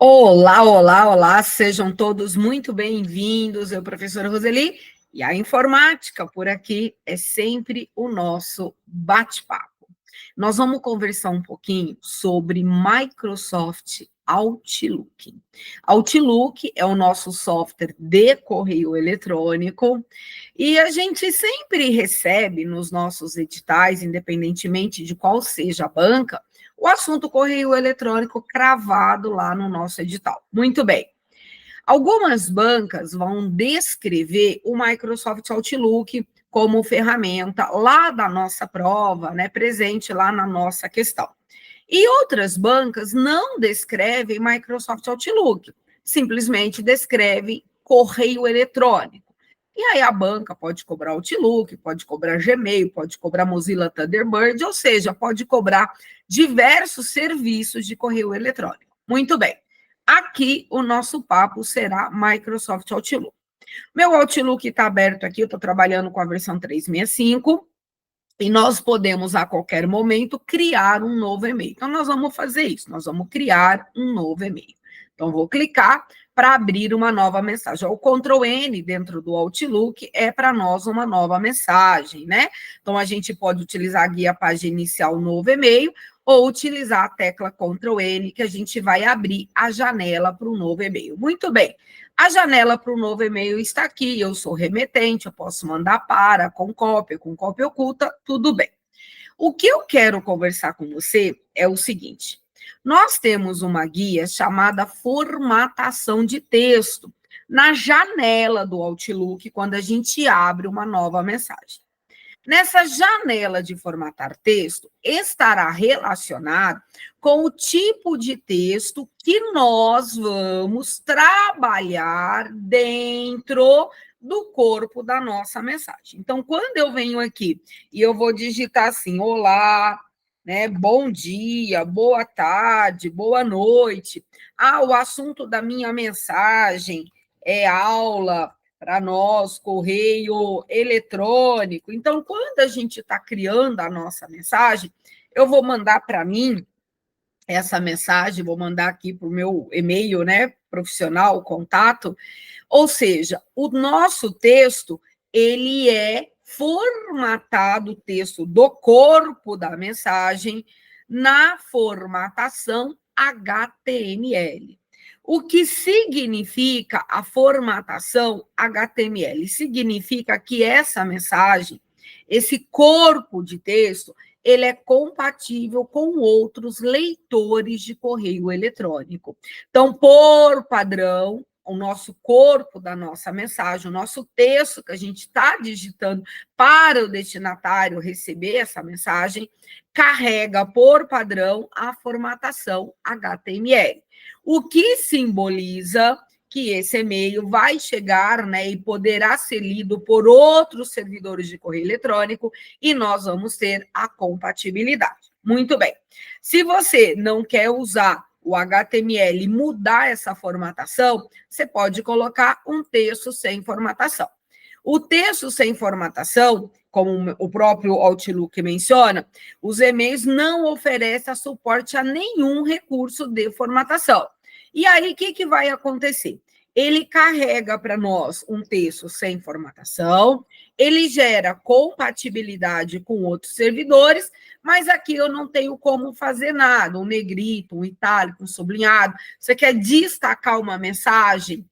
Olá, olá, olá, sejam todos muito bem-vindos. Eu, professora Roseli, e a informática por aqui é sempre o nosso bate-papo. Nós vamos conversar um pouquinho sobre Microsoft Outlook. Outlook é o nosso software de correio eletrônico e a gente sempre recebe nos nossos editais, independentemente de qual seja a banca, o assunto correio eletrônico cravado lá no nosso edital. Muito bem. Algumas bancas vão descrever o Microsoft Outlook como ferramenta lá da nossa prova, né, presente lá na nossa questão. E outras bancas não descrevem Microsoft Outlook, simplesmente descrevem correio eletrônico. E aí a banca pode cobrar Outlook, pode cobrar Gmail, pode cobrar Mozilla Thunderbird, ou seja, pode cobrar diversos serviços de correio eletrônico. Muito bem. Aqui o nosso papo será Microsoft Outlook. Meu Outlook está aberto aqui, eu estou trabalhando com a versão 365 e nós podemos a qualquer momento criar um novo e-mail. Então nós vamos fazer isso, nós vamos criar um novo e-mail. Então vou clicar para abrir uma nova mensagem. O Ctrl N dentro do Outlook é para nós uma nova mensagem, né? Então a gente pode utilizar a guia página inicial novo e-mail ou utilizar a tecla Ctrl N que a gente vai abrir a janela para o novo e-mail. Muito bem. A janela para o novo e-mail está aqui, eu sou remetente, eu posso mandar para, com cópia oculta, tudo bem. O que eu quero conversar com você é o seguinte, nós temos uma guia chamada formatação de texto na janela do Outlook, quando a gente abre uma nova mensagem. Nessa janela de formatar texto, estará relacionado com o tipo de texto que nós vamos trabalhar dentro do corpo da nossa mensagem. Então, quando eu venho aqui e eu vou digitar assim, olá, né, bom dia, boa tarde, boa noite. O assunto da minha mensagem é aula para nós, correio eletrônico. Então, quando a gente está criando a nossa mensagem, eu vou mandar para mim essa mensagem, vou mandar aqui para o meu e-mail, né, profissional, contato, ou seja, o nosso texto, ele é formatado, o texto do corpo da mensagem, na formatação HTML. O que significa a formatação HTML? Significa que essa mensagem, esse corpo de texto, ele é compatível com outros leitores de correio eletrônico. Então, por padrão, o nosso corpo da nossa mensagem, o nosso texto que a gente está digitando para o destinatário receber essa mensagem, carrega por padrão a formatação HTML. O que simboliza que esse e-mail vai chegar, né, e poderá ser lido por outros servidores de correio eletrônico e nós vamos ter a compatibilidade. Muito bem. Se você não quer usar o HTML e mudar essa formatação, você pode colocar um texto sem formatação. O texto sem formatação, como o próprio Outlook menciona, os e-mails não oferecem suporte a nenhum recurso de formatação. E aí, o que vai acontecer? Ele carrega para nós um texto sem formatação, ele gera compatibilidade com outros servidores, mas aqui eu não tenho como fazer nada, um negrito, um itálico, um sublinhado. Você quer destacar uma mensagem?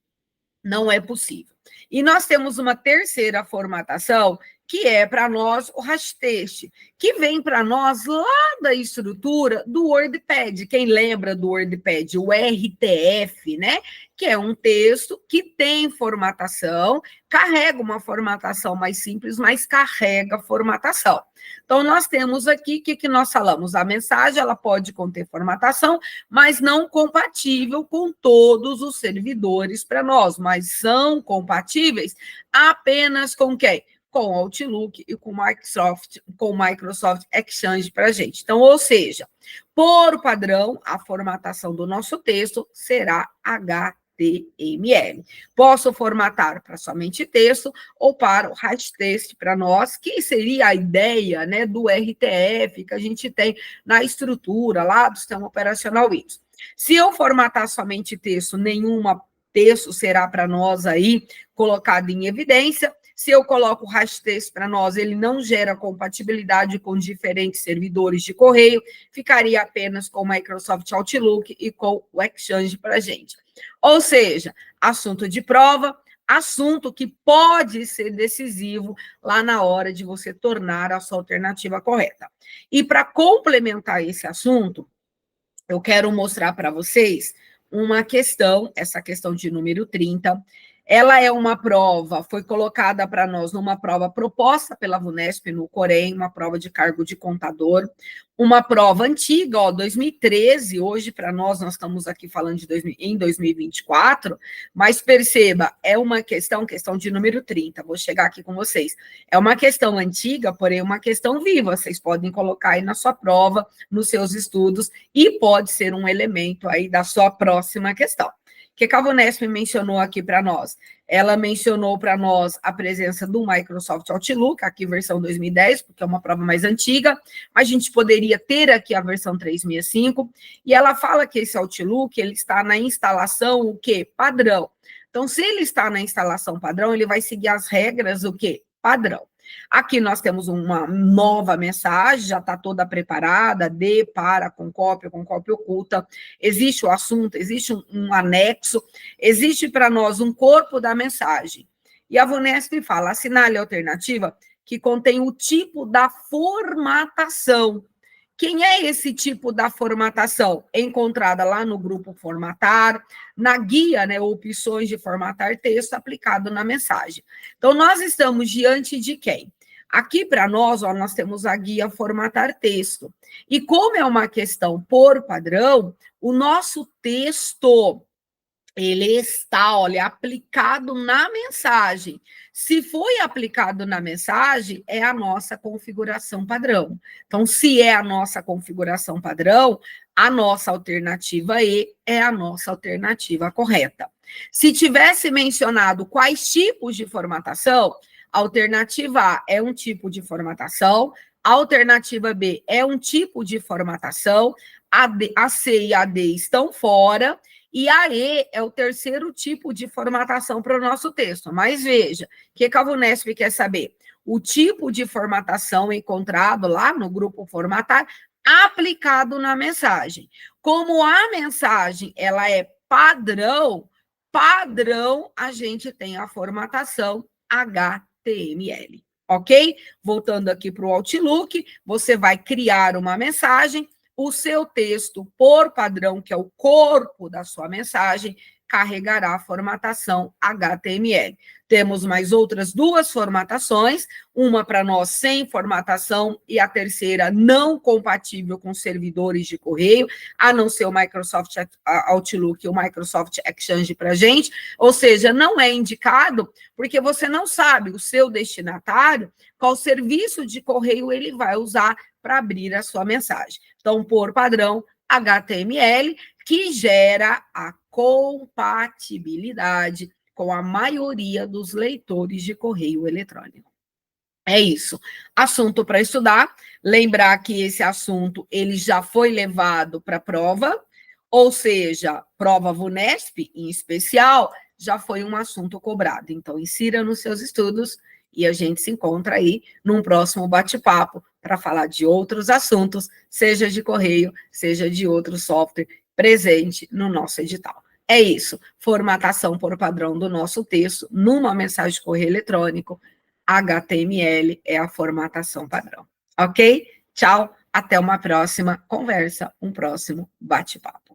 Não é possível. E nós temos uma terceira formatação, que é para nós o hashtag, que vem para nós lá da estrutura do WordPad. Quem lembra do WordPad? O RTF, né? Que é um texto que tem formatação, carrega uma formatação mais simples, mas carrega formatação. Então, nós temos aqui, o que nós falamos? A mensagem, ela pode conter formatação, mas não compatível com todos os servidores para nós, mas são compatíveis apenas com quem? Com Outlook e com Microsoft Exchange para a gente. Então, ou seja, por padrão, a formatação do nosso texto será HTML. Posso formatar para somente texto ou para o hashtag para nós, que seria a ideia, né, do RTF que a gente tem na estrutura lá do sistema operacional Windows. Se eu formatar somente texto, nenhuma texto será para nós aí colocado em evidência. Se eu coloco o hashtag para nós, ele não gera compatibilidade com diferentes servidores de correio, ficaria apenas com o Microsoft Outlook e com o Exchange para a gente. Ou seja, assunto de prova, assunto que pode ser decisivo lá na hora de você tornar a sua alternativa correta. E para complementar esse assunto, eu quero mostrar para vocês uma questão, essa questão de número 30. Ela é uma prova, foi colocada para nós numa prova proposta pela VUNESP no Corém, uma prova de cargo de contador, uma prova antiga, 2013, hoje para nós estamos aqui falando em 2024, mas perceba, é uma questão de número 30, vou chegar aqui com vocês. É uma questão antiga, porém uma questão viva, vocês podem colocar aí na sua prova, nos seus estudos, e pode ser um elemento aí da sua próxima questão. O que a VUNESP mencionou aqui para nós? Ela mencionou para nós a presença do Microsoft Outlook, aqui versão 2010, porque é uma prova mais antiga, mas a gente poderia ter aqui a versão 365, e ela fala que esse Outlook, ele está na instalação, o quê? Padrão. Então, se ele está na instalação padrão, ele vai seguir as regras, o quê? Padrão. Aqui nós temos uma nova mensagem, já está toda preparada, com cópia oculta, existe o assunto, existe um anexo, existe para nós um corpo da mensagem. E a VUNESP fala, assinale a alternativa que contém o tipo da formatação. Quem é esse tipo da formatação? É encontrada lá no grupo Formatar, na guia, né, opções de formatar texto aplicado na mensagem. Então, nós estamos diante de quem? Aqui, para nós, nós temos a guia Formatar Texto. E como é uma questão por padrão, o nosso texto, ele está, aplicado na mensagem. Se foi aplicado na mensagem, é a nossa configuração padrão. Então, se é a nossa configuração padrão, a nossa alternativa E é a nossa alternativa correta. Se tivesse mencionado quais tipos de formatação, a alternativa A é um tipo de formatação, a alternativa B é um tipo de formatação, a C e a D estão fora, e a E é o terceiro tipo de formatação para o nosso texto. Mas veja, o que a VUNESP quer saber? O tipo de formatação encontrado lá no grupo Formatar, aplicado na mensagem. Como a mensagem ela é padrão, a gente tem a formatação HTML, ok? Voltando aqui para o Outlook, você vai criar uma mensagem, o seu texto, por padrão, que é o corpo da sua mensagem, carregará a formatação HTML. Temos mais outras duas formatações, uma para nós sem formatação e a terceira não compatível com servidores de correio, a não ser o Microsoft Outlook e o Microsoft Exchange para a gente, ou seja, não é indicado porque você não sabe o seu destinatário, qual serviço de correio ele vai usar para abrir a sua mensagem. Então, por padrão, HTML, que gera a compatibilidade com a maioria dos leitores de correio eletrônico. É isso. Assunto para estudar. Lembrar que esse assunto ele já foi levado para a prova, ou seja, prova VUNESP, em especial, já foi um assunto cobrado. Então, insira nos seus estudos e a gente se encontra aí num próximo bate-papo para falar de outros assuntos, seja de correio, seja de outro software presente no nosso edital. É isso, formatação por padrão do nosso texto numa mensagem de correio eletrônico, HTML é a formatação padrão, ok? Tchau, até uma próxima conversa, um próximo bate-papo.